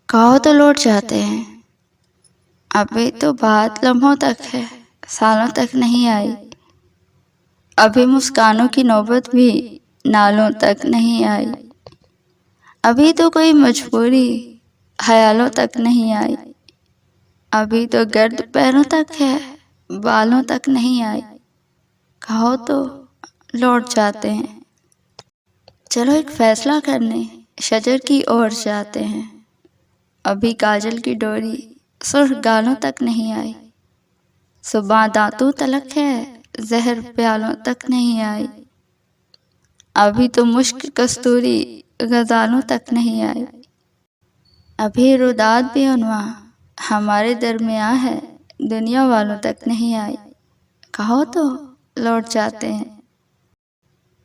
کہو تو لوٹ جاتے ہیں۔ ابھی تو بات لمحوں تک ہے، سالوں تک نہیں آئی۔ ابھی مسکانوں کی نوبت بھی نالوں تک نہیں آئی۔ ابھی تو کوئی مجبوری خیالوں تک نہیں آئی۔ ابھی تو گرد پیروں تک ہے، بالوں تک نہیں آئی۔ کہو تو لوٹ جاتے ہیں۔ چلو ایک فیصلہ کرنے شجر کی اور جاتے ہیں۔ ابھی کاجل کی ڈوری سرخ گالوں تک نہیں آئی۔ صبح دانتوں تلک ہے، زہر پیالوں تک نہیں آئی۔ ابھی تو مشک کستوری غزالوں تک نہیں آئی۔ ابھی روداد بھی عنواں ہمارے درمیاں ہے، دنیا والوں تک نہیں آئی۔ کہو تو لوٹ جاتے ہیں۔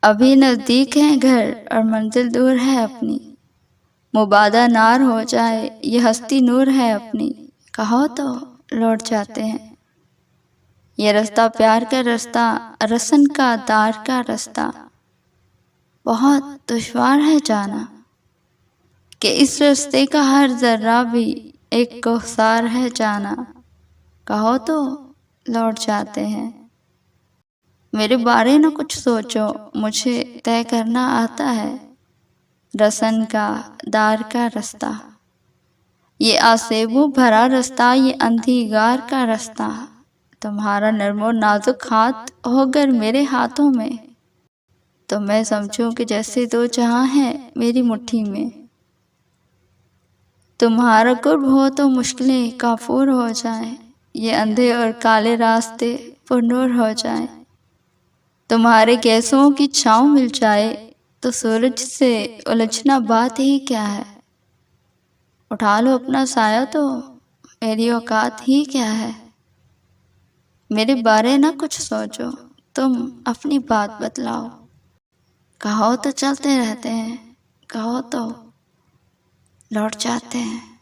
ابھی نزدیک ہیں گھر اور منزل دور ہے اپنی، مبادا نار ہو جائے یہ ہستی نور ہے اپنی۔ کہو تو لوٹ جاتے ہیں۔ یہ رستہ پیار کا رستہ، رسن کا دار کا رستہ، بہت دشوار ہے جانا، کہ اس رستے کا ہر ذرہ بھی ایک کوہسار ہے جانا۔ کہو تو لوٹ جاتے ہیں۔ میرے بارے نہ کچھ سوچو، مجھے طے کرنا آتا ہے، رسن کا دار کا رستہ، یہ آسیبوں بھرا رستہ، یہ اندھی غار کا رستہ۔ تمہارا نرم و نازک ہاتھ ہوگر میرے ہاتھوں میں، تو میں سمجھوں کہ جیسے دو جہاں ہیں میری مٹھی میں۔ تمہارا قرب ہو تو مشکلیں کافور ہو جائیں، یہ اندھے اور کالے راستے پرنور ہو جائیں۔ تمہارے کیسوں کی چھاؤں مل جائے تو سورج سے الجھنا بات ہی کیا ہے۔ اٹھا لو اپنا سایہ تو میری اوقات ہی کیا ہے۔ میرے بارے نہ کچھ سوچو، تم اپنی بات بتلاؤ۔ کہو تو چلتے رہتے ہیں، کہو تو لوٹ جاتے ہیں۔